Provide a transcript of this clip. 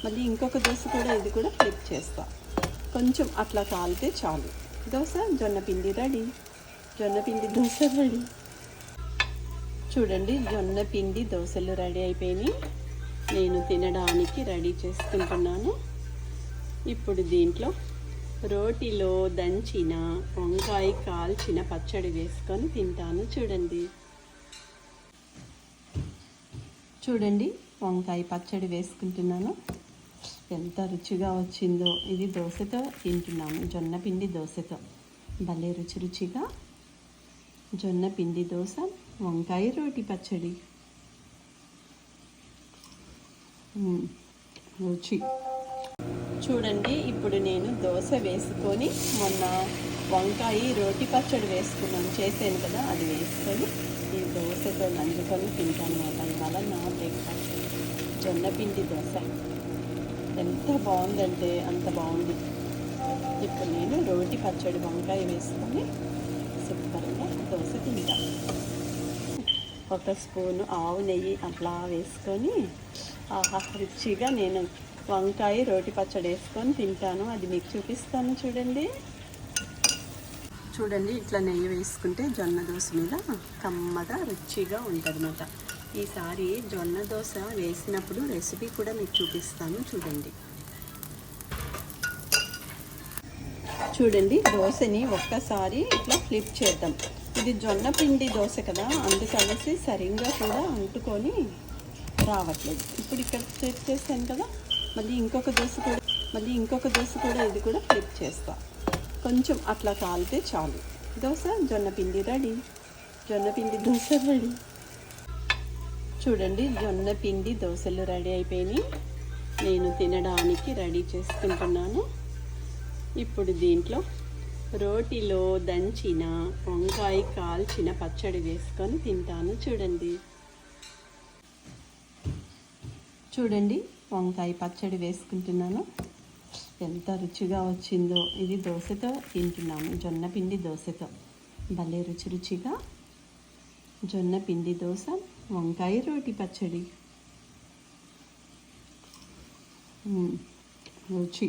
మళ్ళీ ఇంకొక దోశ కూడా ఇది కూడా ఫ్లిప్ చేస్తా. కొంచెం అట్లా కాలితే చాలు. దోశ జొన్నపిండి రెడీ. జొన్నపిండి దోశ రెడీ. చూడండి, జొన్నపిండి దోశలు రెడీ అయిపోయినాయి. నేను తినడానికి రెడీ చేసుకుంటున్నాను. ఇప్పుడు దీంట్లో రోటిలో దంచిన వంకాయ కాల్చిన పచ్చడి వేసుకొని తింటాను. చూడండి వంకాయ పచ్చడి వేసుకుంటున్నాను. ఎంత రుచిగా వచ్చిందో. ఇది దోశతో తింటున్నాను, జొన్నపిండి దోశతో. భలే రుచిగా జొన్నపిండి దోశ, వంకాయ రోటి పచ్చడి. రుచి చూడండి. ఇప్పుడు నేను దోశ వేసుకొని మొన్న వంకాయ రోటి పచ్చడి చేశాను కదా, అది వేసుకొని ఈ దోశతో నంచుకొని తింటాను అన్నమాట. ఇవాళ నా బ్రేక్ఫాస్ట్ జొన్నపిండి దోశ. ఎంత బాగుందంటే అంత బాగుంది. ఇప్పుడు నేను రోటి పచ్చడి వంకాయ వేసుకొని సూపర్గా దోశ తింటాను. ఒక స్పూను ఆవు నెయ్యి అట్లా వేసుకొని రుచిగా నేను వంకాయ రోటి పచ్చడి వేసుకొని తింటాను. అది మీకు చూపిస్తాను. చూడండి ఇట్లా నెయ్యి వేసుకుంటే జొన్న దోశ మీద కమ్మగా రుచిగా ఉంటుంది అన్నమాట. ఈసారి జొన్న దోశ వేసినప్పుడు రెసిపీ కూడా మీకు చూపిస్తాను. చూడండి దోశని ఒక్కసారి ఇట్లా ఫ్లిప్ చేద్దాం. ఇది జొన్న పిండి దోశ కదా, అందుకనేసి సరిగ్గా కూడా అంటుకొని రావట్లేదు. ఇప్పుడు ఇక్కడ ఫ్లిప్ చేశాను కదా, మళ్ళీ ఇంకొక దోశ కూడా ఇది కూడా ఫ్లిప్ చేస్తా. కొంచెం అట్లా కాలితే చాలు. దోశ జొన్నపిండి రెడీ. జొన్నపిండి దోశ రెడీ. చూడండి జొన్నపిండి దోశలు రెడీ అయిపోయినాయి. నేను తినడానికి రెడీ చేసుకుంటున్నాను. ఇప్పుడు దీంట్లో రోటిలో దంచిన వంకాయ కాల్చిన పచ్చడి వేసుకొని తింటాను. చూడండి వంకాయ పచ్చడి వేసుకుంటున్నాను. ఎంత రుచిగా వచ్చిందో. ఇది దోశతో తింటున్నాను, జొన్నపిండి దోశతో. భలే రుచిగా జొన్నపిండి దోశ, వంకాయ రోటి పచ్చడి. రుచి